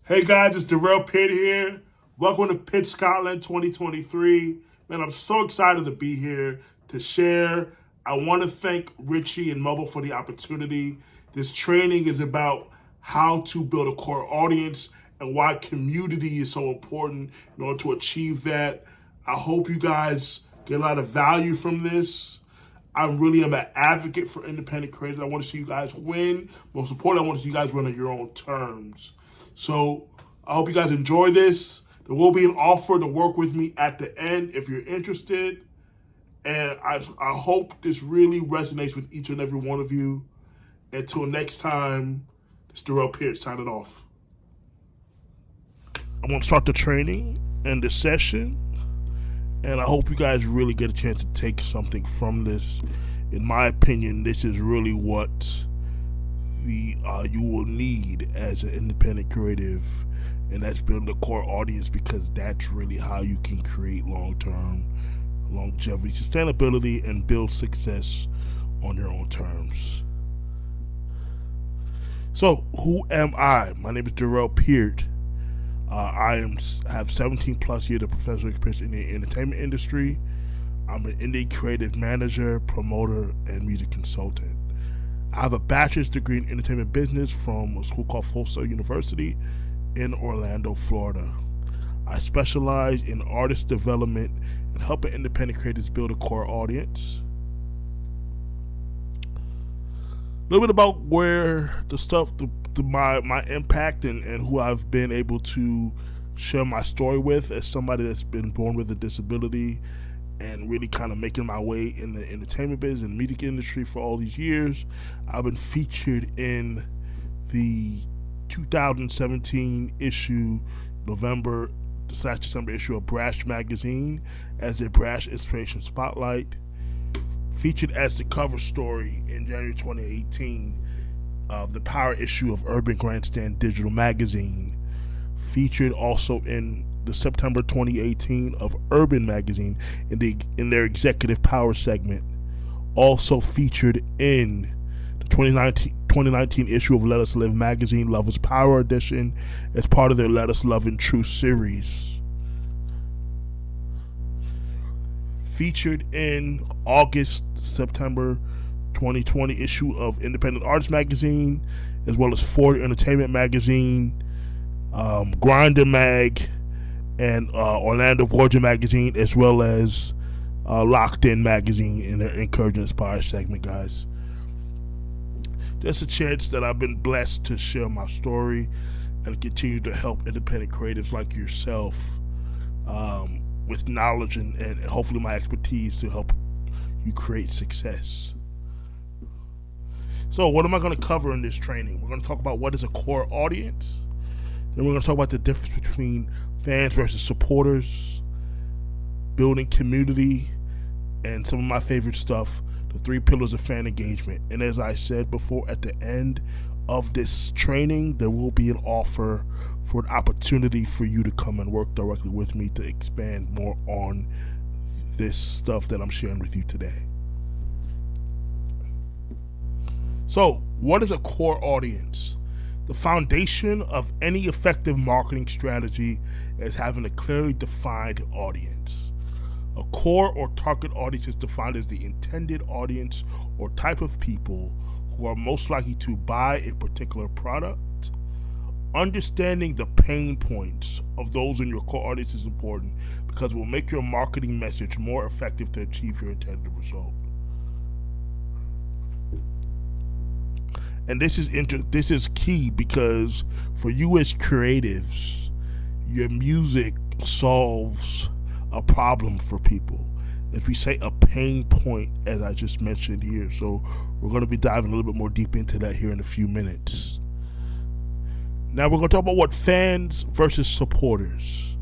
Hey guys, it's Durell Peart here. Welcome to Pitch Scotland 2023. Man, I'm so excited to be here to share. I want to thank Richie and Mobile for the opportunity. This training is about how to build a core audience and why community is so important in order to achieve that. I hope you guys get a lot of value from this. I really am an advocate for independent creators. I want to see you guys win. Most importantly, I want to see you guys win on your own terms. So I hope you guys enjoy this. There will be an offer to work with me at the end if you're interested. And I hope this really resonates with each and every one of you. Until next time, it's Durell Peart signing off. I'm going to start the training and the session. And I hope you guys really get a chance to take something from this. In my opinion, this is really what you will need as an independent creative, and that's building a core audience, because that's really how you can create long-term longevity, sustainability, and build success on your own terms. So, who am I? My name is Durell Peart. I have 17 plus years of professional experience in the entertainment industry. I'm an indie creative manager, promoter, and music consultant. I have a bachelor's degree in entertainment business from a school called Full Sail University in Orlando, Florida. I specialize in artist development and helping independent creators build a core audience. A little bit about where the stuff, my impact and who I've been able to share my story with as somebody that's been born with a disability and really kind of making my way in the entertainment business and music industry for all these years. I've been featured in the 2017 issue, November/December issue of Brash magazine as a Brash Inspiration Spotlight. Featured as the cover story in January 2018 of the Power issue of Urban Grandstand Digital Magazine. Featured also in the September 2018 of Urban Magazine in their Executive Power segment. Also featured in the 2019 issue of Let Us Live Magazine, Lovers Power Edition, as part of their Let Us Love and Truth series. Featured in September 2020 issue of Independent Artist Magazine, as well as Ford Entertainment Magazine, Grindr Mag, and Orlando Georgia Magazine, as well as Locked In Magazine in their Encourage and Inspire segment, guys. Just a chance that I've been blessed to share my story and continue to help independent creatives like yourself with knowledge and hopefully my expertise to help you create success. So what am I going to cover in this training? We're going to talk about what is a core audience. Then we're going to talk about the difference between fans versus supporters, building community, and some of my favorite stuff, the 3 pillars of fan engagement. And as I said before, at the end of this training, there will be an offer for an opportunity for you to come and work directly with me to expand more on this stuff that I'm sharing with you today. So, what is a core audience? The foundation of any effective marketing strategy is having a clearly defined audience. A core or target audience is defined as the intended audience or type of people who are most likely to buy a particular product. Understanding the pain points of those in your core audience is important because it will make your marketing message more effective to achieve your intended result. And this is key because for you as creatives, your music solves a problem for people. If we say a pain point, as I just mentioned here, so we're going to be diving a little bit more deep into that here in a few minutes. Now we're going to talk about what fans versus supporters.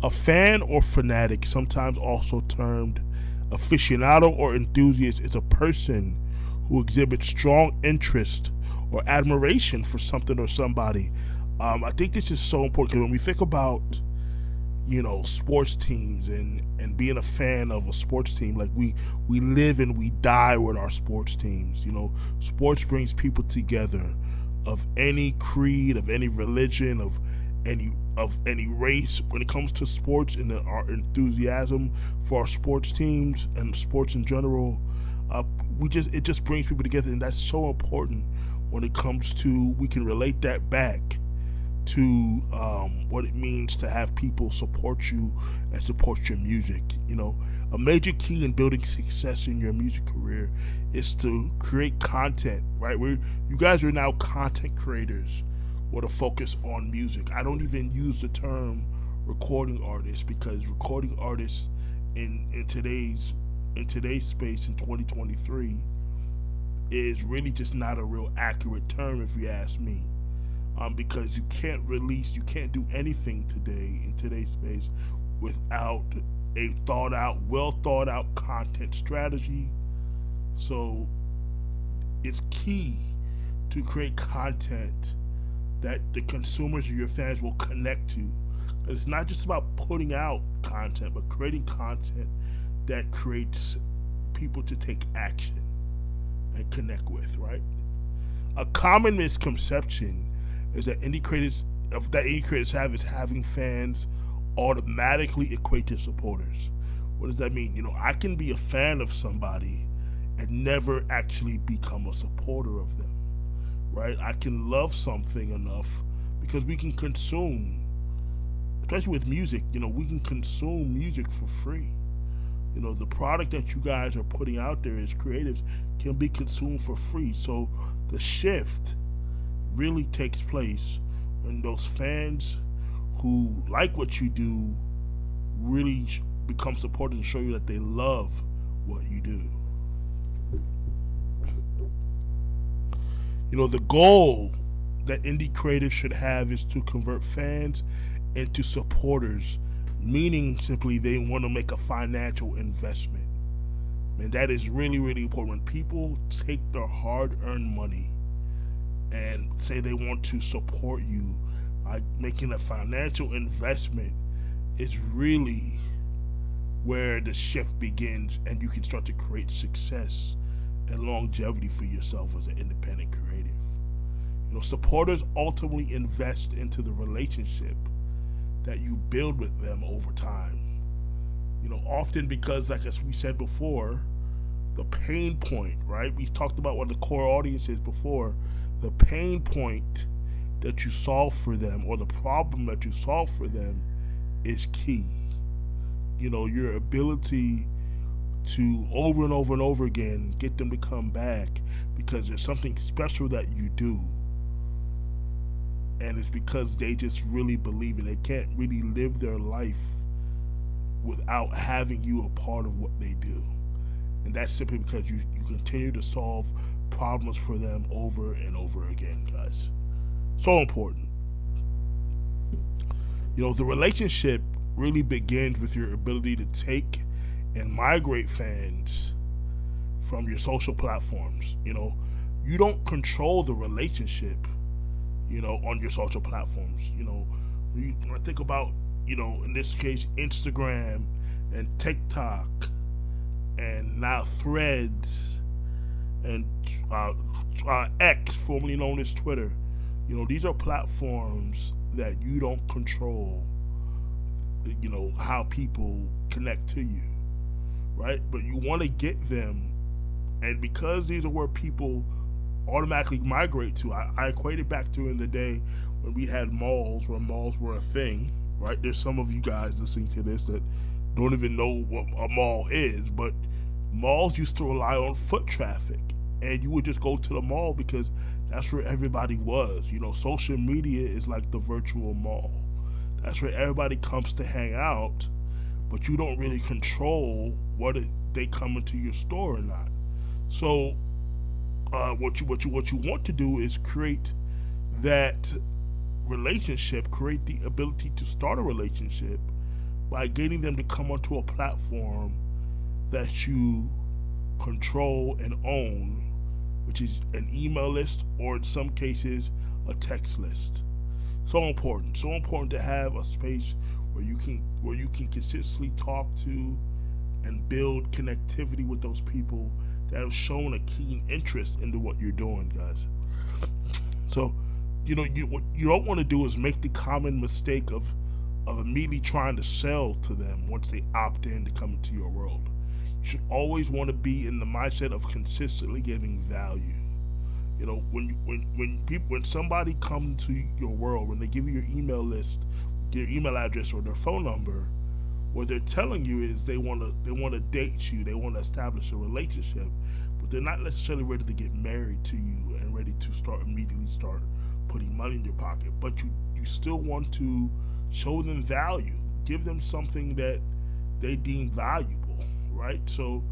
A fan or fanatic, sometimes also termed aficionado or enthusiast, is a person who exhibits strong interest or admiration for something or somebody. I think this is so important because when we think about, sports teams and being a fan of a sports team, like we live and we die with our sports teams. Sports brings people together of any creed, of any religion, of any race when it comes to sports and our enthusiasm for our sports teams and sports in general. It just brings people together, and that's so important when it comes to we can relate that back to what it means to have people support you and support your music. A major key in building success in your music career is to create content, right? You guys are now content creators with a focus on music. I don't even use the term recording artist, because recording artists in today's space in 2023 is really just not a real accurate term, if you ask me. Because you can't do anything today in today's space without a well thought out content strategy. So it's key to create content that the consumers or your fans will connect to. It's not just about putting out content, but creating content that creates people to take action and connect with, right? A common misconception is that indie creators have is having fans automatically equate to supporters. What does that mean? I can be a fan of somebody and never actually become a supporter of them, right? I can love something enough because we can consume, especially with music, we can consume music for free. The product that you guys are putting out there as creatives can be consumed for free. So the shift really takes place when those fans who like what you do really become supporters and show you that they love what you do. The goal that indie creatives should have is to convert fans into supporters, meaning simply they want to make a financial investment. And that is really, really important. When people take their hard-earned money and say they want to support you, making a financial investment is really where the shift begins, and you can start to create success and longevity for yourself as an independent creative. Supporters ultimately invest into the relationship that you build with them over time. Often because, like as we said before, the pain point, right? We talked about what the core audience is before. The pain point that you solve for them, or the problem that you solve for them, is key. Your ability to over and over and over again get them to come back because there's something special that you do, and it's because they just really believe it. They can't really live their life without having you a part of what they do. And that's simply because you continue to solve problems for them over and over again, guys. So important. The relationship really begins with your ability to take and migrate fans from your social platforms. You don't control the relationship, on your social platforms. When I think about, in this case, Instagram and TikTok and now Threads and X, formerly known as Twitter, these are platforms that you don't control, how people connect to you, right? But you want to get them, and because these are where people automatically migrate to. I equate it back to in the day when we had malls, where malls were a thing, right? There's some of you guys listening to this that don't even know what a mall is, but malls used to rely on foot traffic, and you would just go to the mall because that's where everybody was. Social media is like the virtual mall. That's where everybody comes to hang out, but you don't really control whether they come into your store or not. So what you want to do is create that relationship, create the ability to start a relationship by getting them to come onto a platform that you control and own, which is an email list, or in some cases a text list. So important to have a space where you can consistently talk to and build connectivity with those people that have shown a keen interest into what you're doing, guys. So what you don't want to do is make the common mistake of immediately trying to sell to them once they opt in to come into your world. You should always want to be in the mindset of consistently giving value. When somebody comes to your world, when they give you your email list, their email address or their phone number, what they're telling you is they want to date you, they want to establish a relationship, but they're not necessarily ready to get married to you and ready to immediately start putting money in your pocket. But you still want to show them value, give them something that they deem valuable, right? So,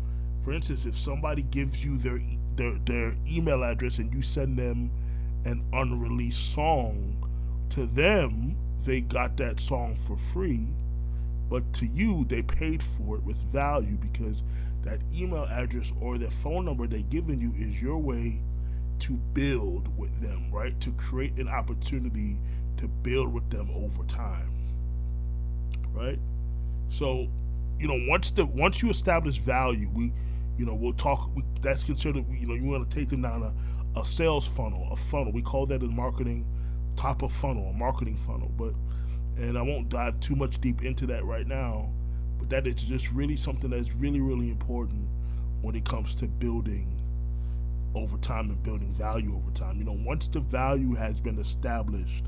for instance, if somebody gives you their email address and you send them an unreleased song, to them they got that song for free, but to you they paid for it with value because that email address or that phone number they've given you is your way to build with them, right? To create an opportunity to build with them over time, right? So, once you establish value, we'll talk. That's considered. You want to take them down a sales funnel, a funnel. We call that in marketing, top of funnel, a marketing funnel. And I won't dive too much deep into that right now. But that is just really something that's really, really important when it comes to building over time and building value over time. Once the value has been established,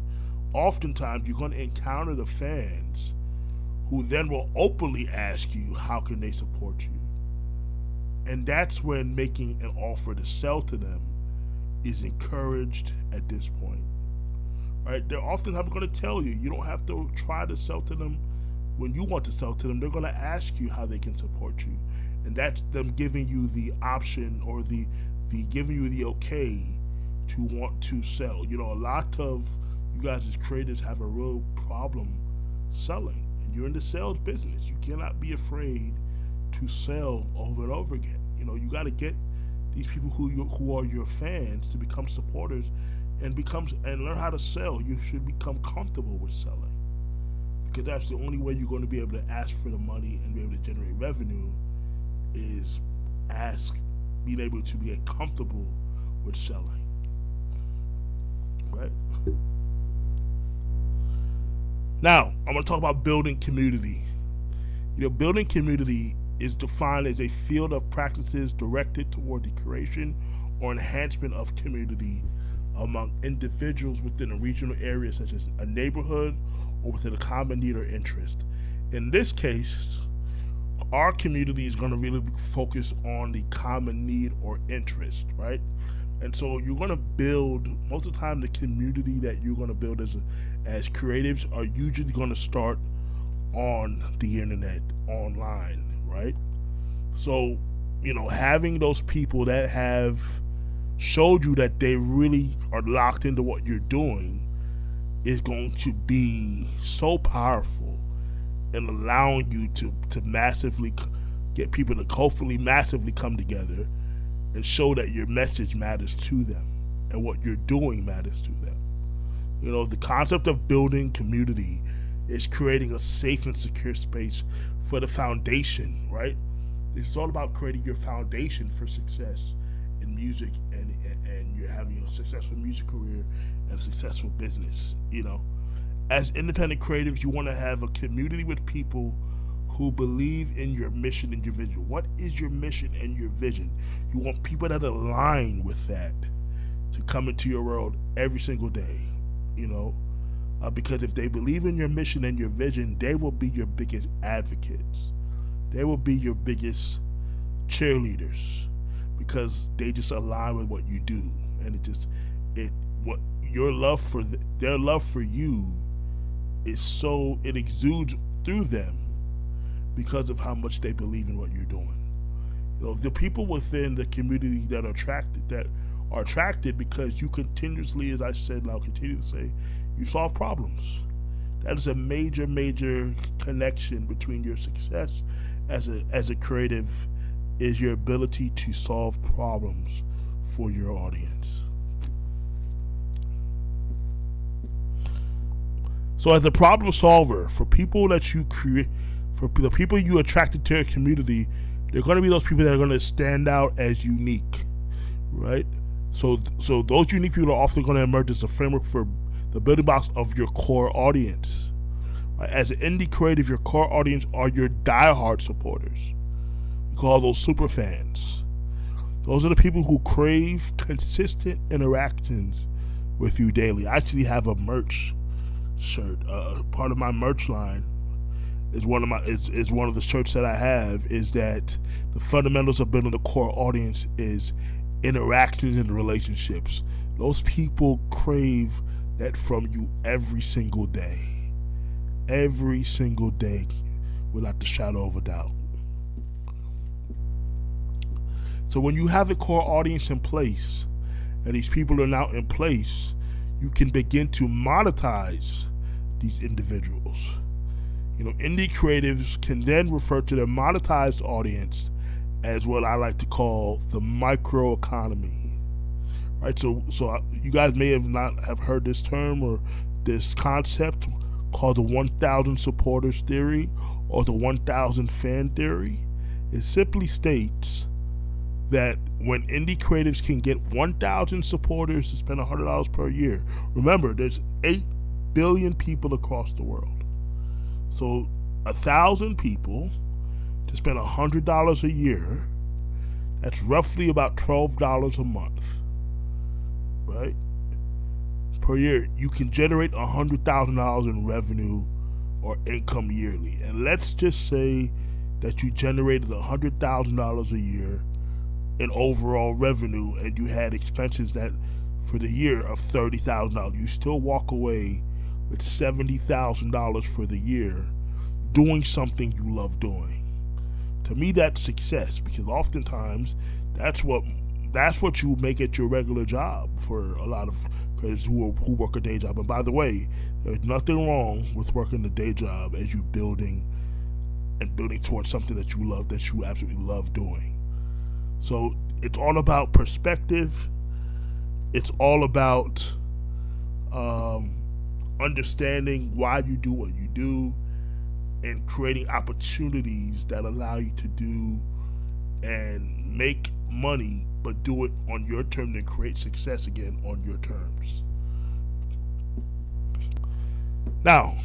oftentimes you're going to encounter the fans who then will openly ask you how can they support you. And that's when making an offer to sell to them is encouraged at this point. Right? They're oftentimes going to tell you, you don't have to try to sell to them when you want to sell to them. They're going to ask you how they can support you. And that's them giving you the option or the giving you the okay to want to sell. A lot of you guys as creators have a real problem selling. And you're in the sales business. You cannot be afraid to sell over and over again. You got to get these people who are your fans to become supporters and learn how to sell. You should become comfortable with selling because that's the only way you're going to be able to ask for the money and be able to generate revenue is being able to get comfortable with selling, right? Now, I'm going to talk about building community. Building community is defined as a field of practices directed toward the creation or enhancement of community among individuals within a regional area such as a neighborhood or within a common need or interest. In this case, our community is going to really focus on the common need or interest, right? And so you're going to build, most of the time the community that you're going to build as creatives are usually going to start on the internet, online, right? So, having those people that have showed you that they really are locked into what you're doing is going to be so powerful in allowing you to massively get people to hopefully massively come together and show that your message matters to them and what you're doing matters to them. The concept of building community is creating a safe and secure space for the foundation, right? It's all about creating your foundation for success in music and you're having a successful music career and a successful business. As independent creatives, you want to have a community with people who believe in your mission and your vision. What is your mission and your vision? You want people that align with that to come into your world every single day, because if they believe in your mission and your vision, they will be your biggest advocates. They will be your biggest cheerleaders because they just align with what you do, and their love for you it exudes through them because of how much they believe in what you're doing. The people within the community that are attracted because you continuously, as I said, and I'll continue to say, you solve problems. That is a major, major connection between your success as a creative is your ability to solve problems for your audience. So as a problem solver, for people that you create, for the people you attracted to your community, they're going to be those people that are going to stand out as unique, right? So those unique people are often going to emerge as a framework for the building blocks of your core audience. Right? As an indie creative, your core audience are your diehard supporters. We call those super fans. Those are the people who crave consistent interactions with you daily. I actually have a merch shirt. Part of my merch line is one of the shirts that I have is that the fundamentals of building a core audience is interactions and relationships. Those people crave that from you every single day. Every single day, without the shadow of a doubt. So when you have a core audience in place, and these people are now in place, you can begin to monetize these individuals. Indie creatives can then refer to their monetized audience as what I like to call the micro economy. Right? So you guys may not have heard this term or this concept called the 1,000 supporters theory or the 1,000 fan theory. It simply states that when indie creatives can get 1,000 supporters to spend $100 per year, remember there's 8 billion people across the world. So 1,000 people to spend $100 a year, that's roughly about $12 a month, right? Per year, you can generate $100,000 in revenue or income yearly. And let's just say that you generated $100,000 a year in overall revenue and you had expenses that for the year of $30,000. You still walk away with $70,000 for the year doing something you love doing. To me, that's success, because oftentimes that's what you make at your regular job for a lot of creators who work a day job. And by the way, there's nothing wrong with working a day job as you building towards something that you love, that you absolutely love doing. So it's all about perspective. It's all about understanding why you do what you do and creating opportunities that allow you to do and make money, but do it on your terms and create success again on your terms. Now,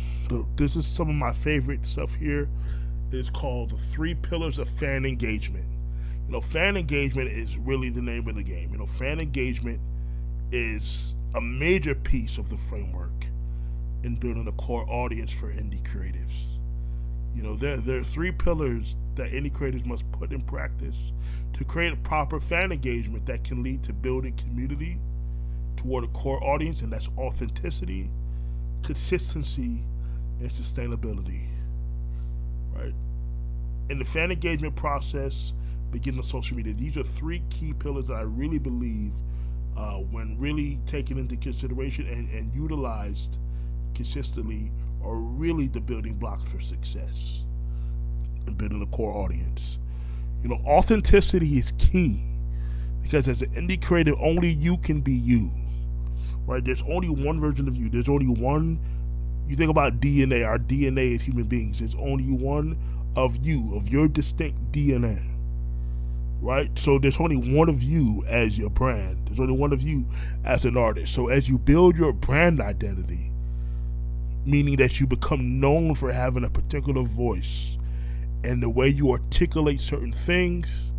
this is some of my favorite stuff here. It's called the 3 pillars of fan engagement. Fan engagement is really the name of the game. Fan engagement is a major piece of the framework in building a core audience for indie creatives. There are 3 pillars that indie creators must put in practice to create a proper fan engagement that can lead to building community toward a core audience, and that's authenticity, consistency, and sustainability. Right? In the fan engagement process, beginning with social media, these are 3 key pillars that I really believe, when really taken into consideration and utilized consistently, are really the building blocks for success in building a core audience. Authenticity is key, because as an indie creative, only you can be you. Right? There's only one version of you. There's only one. You think about DNA, our DNA as human beings. There's only one of you, of your distinct DNA. Right? So there's only one of you as your brand. There's only one of you as an artist. So as you build your brand identity, meaning that you become known for having a particular voice and the way you articulate certain things,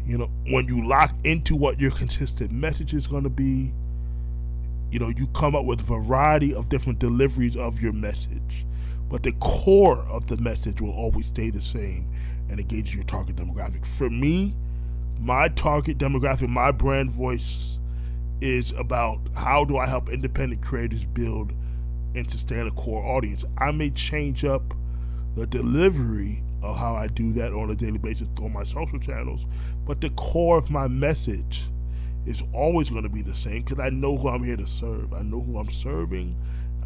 when you lock into what your consistent message is going to be, you come up with a variety of different deliveries of your message, but the core of the message will always stay the same and engage your target demographic. For me, my target demographic, my brand voice is about how do I help independent creators build and sustain a core audience. I may change up the delivery of how I do that on a daily basis on my social channels, but the core of my message is always going to be the same, because I know who I'm here to serve. I know who I'm serving.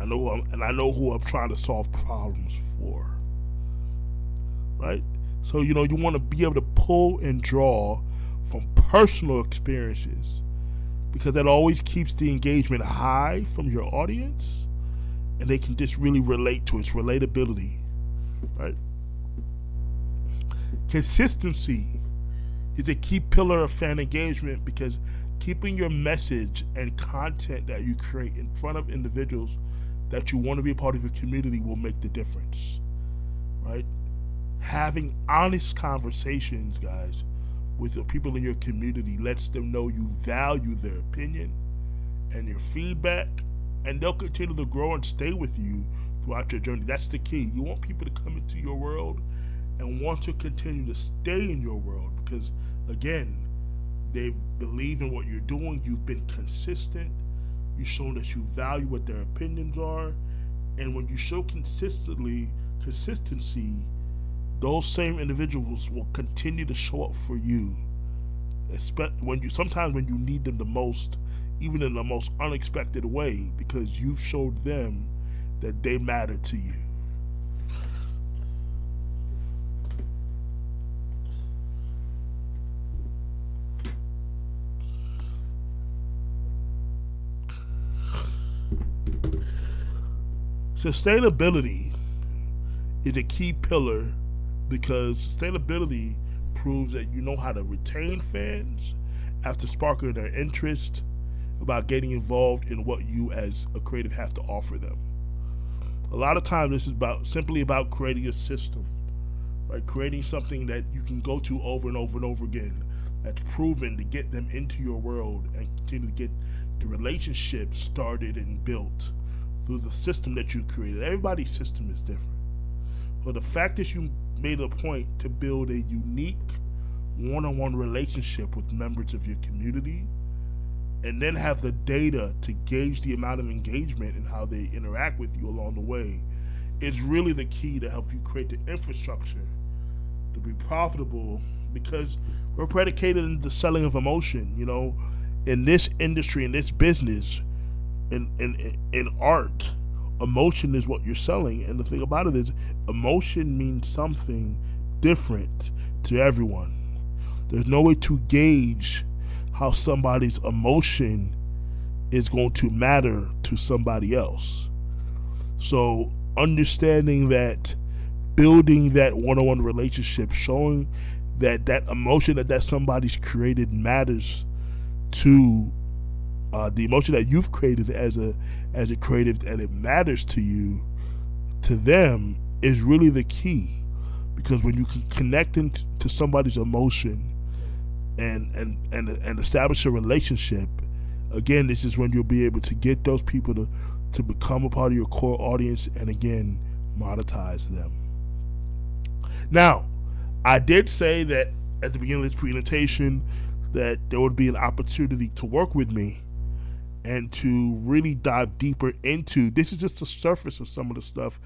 I know who I'm trying to solve problems for. Right? So you want to be able to pull and draw from personal experiences, because that always keeps the engagement high from your audience, and they can just really relate to its relatability. Right? Consistency is a key pillar of fan engagement, because keeping your message and content that you create in front of individuals that you want to be a part of your community will make the difference, right? Having honest conversations, guys, with the people in your community lets them know you value their opinion and your feedback, and they'll continue to grow and stay with you throughout your journey. That's the key. You want people to come into your world and want to continue to stay in your world because, again, they believe in what you're doing. You've been consistent. You've shown that you value what their opinions are. And when you show consistency, those same individuals will continue to show up for you. Sometimes when you need them the most, even in the most unexpected way, because you've showed them that they matter to you. Sustainability is a key pillar because sustainability proves that you know how to retain fans after sparking their interest about getting involved in what you as a creative have to offer them. A lot of times this is simply about creating a system, right? Creating something that you can go to over and over and over again that's proven to get them into your world and continue to get the relationship started and built through the system that you created. Everybody's system is different. But the fact that you made a point to build a unique one-on-one relationship with members of your community and then have the data to gauge the amount of engagement and how they interact with you along the way is really the key to help you create the infrastructure to be profitable, because we're predicated in the selling of emotion. In this industry, in this business, in art, emotion is what you're selling. And the thing about it is emotion means something different to everyone. There's no way to gauge how somebody's emotion is going to matter to somebody else. So understanding that, building that one-on-one relationship, showing that emotion that somebody's created matters to the emotion that you've created as a creative, and it matters to you, to them, is really the key. Because when you can connect to somebody's emotion and establish a relationship, again, this is when you'll be able to get those people to become a part of your core audience and, again, monetize them. Now, I did say that at the beginning of this presentation that there would be an opportunity to work with me and to really dive deeper into, this is just the surface of some of the stuff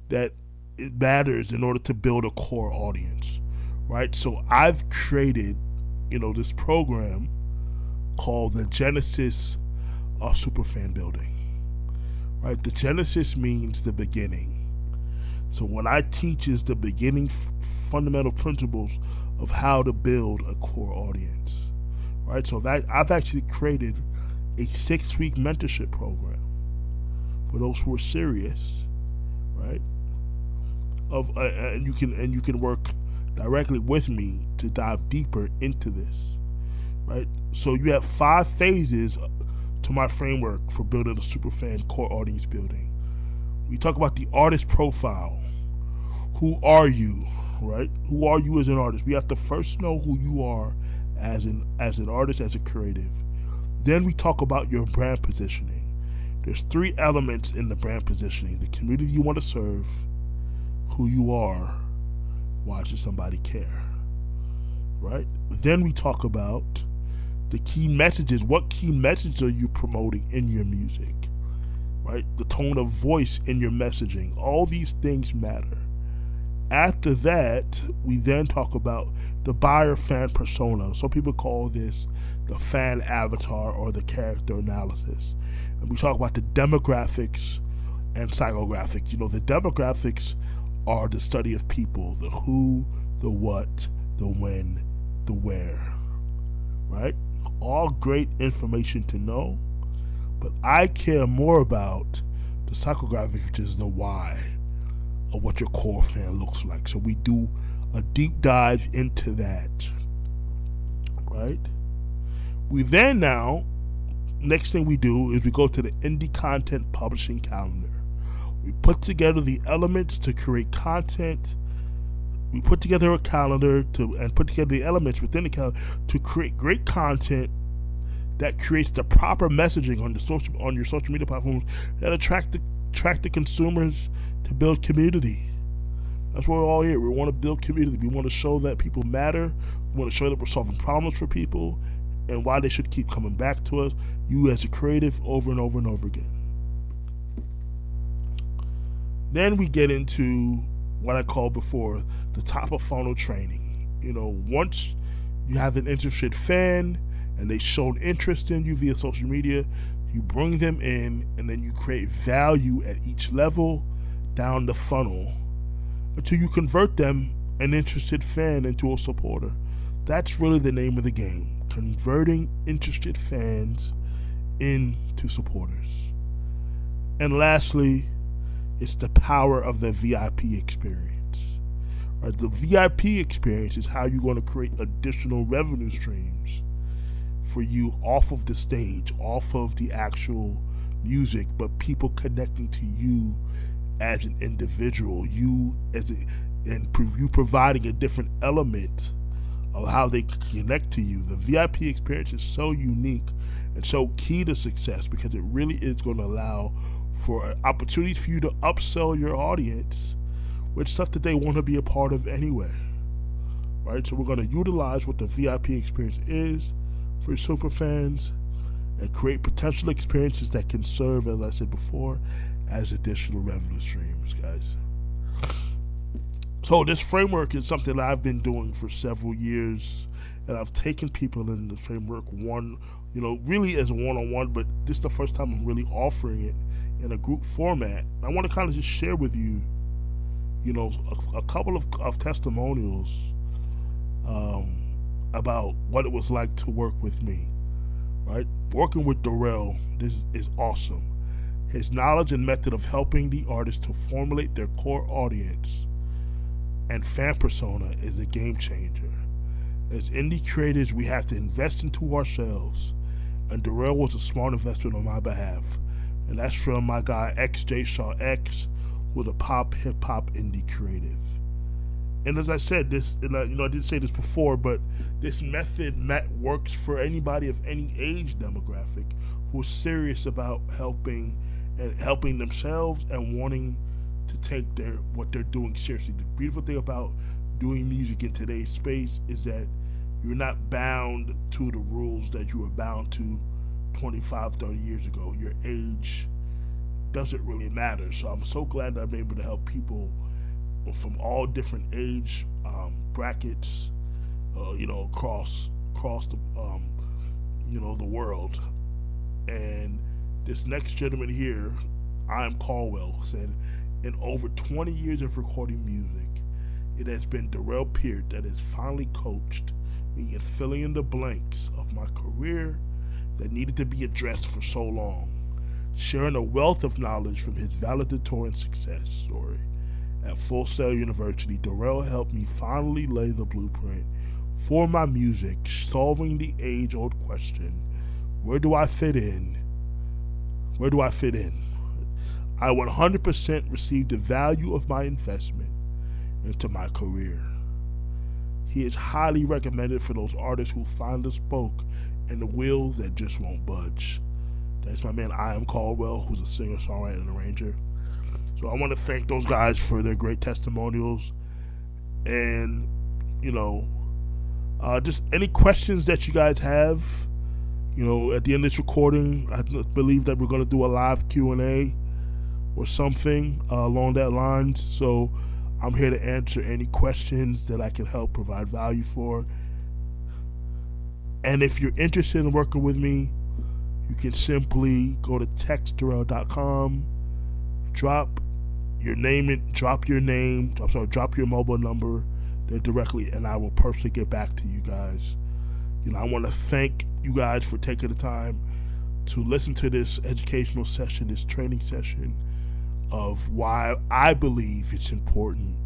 that it matters in order to build a core audience, right? So I've created, this program called the Genesis of Superfan Building, right? The Genesis means the beginning. So what I teach is the beginning fundamental principles of how to build a core audience, right? So I've actually created a 6-week mentorship program for those who are serious, right? And you can work directly with me to dive deeper into this, right? So you have 5 phases to my framework for building a superfan core audience building. We talk about the artist profile. Who are you, right? Who are you as an artist? We have to first know who you are as an artist, as a creative. Then we talk about your brand positioning. There's 3 elements in the brand positioning: the community you want to serve, who you are, why should somebody care, right? Then we talk about the key messages. What key message are you promoting in your music, right? The tone of voice in your messaging. All these things matter. After that, we then talk about the buyer fan persona. Some people call this the fan avatar or the character analysis. And we talk about the demographics and psychographics. The demographics are the study of people: the who, the what, the when, the where, right? All great information to know, but I care more about the psychographics, which is the why of what your core fan looks like. So we do a deep dive into that, right? We then now, next thing we do is we go to the indie content publishing calendar. We put together the elements to create content. We put together a calendar and put together the elements within the calendar to create great content that creates the proper messaging on your social media platforms that attract the consumers to build community. That's what we're all here. We want to build community. We want to show that people matter. We want to show that we're solving problems for people and why they should keep coming back to us, you as a creative, over and over and over again. Then we get into what I called before the top of funnel training. Once you have an interested fan and they showed interest in you via social media, you bring them in and then you create value at each level down the funnel until you convert them, an interested fan, into a supporter. That's really the name of the game, converting interested fans into supporters. And lastly, it's the power of the VIP experience. Right? The VIP experience is how you're going to create additional revenue streams for you off of the stage, off of the actual music, but people connecting to you as an individual, you providing a different element of how they connect to you. The VIP experience is so unique and so key to success because it really is going to allow for opportunities for you to upsell your audience with stuff that they want to be a part of anyway. Right? So we're going to utilize what the VIP experience is for super fans and create potential experiences that can serve, as I said before, as additional revenue streams, guys. So this framework is something that I've been doing for several years, and I've taken people in the framework really as a one-on-one, but this is the first time I'm really offering it in a group format. I want to kind of just share with you, a couple of testimonials about what it was like to work with me, right? Working with Durell, this is awesome. His knowledge and method of helping the artist to formulate their core audience and fan persona is a game changer. As indie creators, we have to invest into ourselves, and Durell was a smart investment on my behalf. And that's from my guy XJ Shaw X, who's a pop, hip-hop indie creative. And as I said, I didn't say this before, but this method works for anybody of any age demographic who's serious about helping themselves and wanting to take what they're doing seriously. The beautiful thing about doing music in today's space is that you're not bound to the rules that you were bound to 25, 30 years ago. Your age doesn't really matter. So I'm so glad that I'm able to help people from all different age brackets, across the the world. And this next gentleman here, I Am Caldwell, said, in over 20 years of recording music, it has been Durell Peart that has finally coached me in filling in the blanks of my career that needed to be addressed for so long, sharing a wealth of knowledge from his valedictorian success story. At Full Sail University, Durell helped me finally lay the blueprint for my music, solving the age-old question, where do I fit in? Where do I fit in? I 100% received the value of my investment into my career. He is highly recommended for those artists who find the spoke and the wheels that just won't budge. That's my man, I Am Caldwell, who's a singer, songwriter, and arranger. So I want to thank those guys for their great testimonials. And, just any questions that you guys have, at the end of this recording, I believe that we're going to do a live Q&A or something along that line. So I'm here to answer any questions that I can help provide value for. And if you're interested in working with me, you can simply go to textdurell.com, drop your mobile number there directly, and I will personally get back to you guys. I want to thank you guys for taking the time to listen to this educational session, this training session of why I believe it's important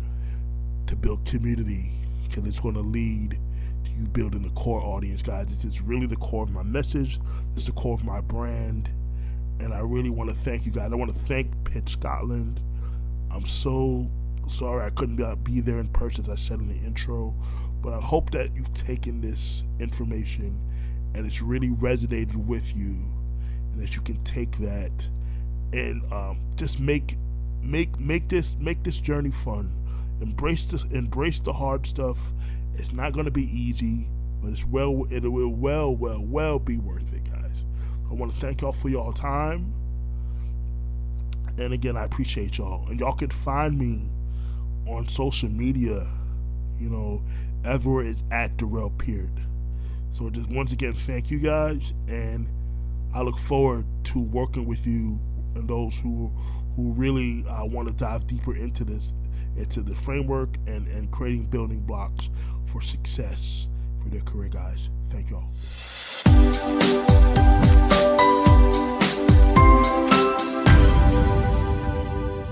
to build community, because it's going to lead to you building the core audience, guys. This is really the core of my message. This is the core of my brand. And I really want to thank you guys. I want to thank Pitt Scotland. I'm so sorry I couldn't be there in person, as I said in the intro. But I hope that you've taken this information and it's really resonated with you, and that you can take that and just make this journey fun. Embrace the hard stuff. It's not going to be easy, but it will well be worth it, guys. I want to thank y'all for y'all time, and again, I appreciate y'all. And y'all can find me on social media. Everywhere is at Durell Peart. So just once again, thank you guys, and I look forward to working with you and those who really want to dive deeper into the framework and creating building blocks for success for their career, guys. Thank y'all.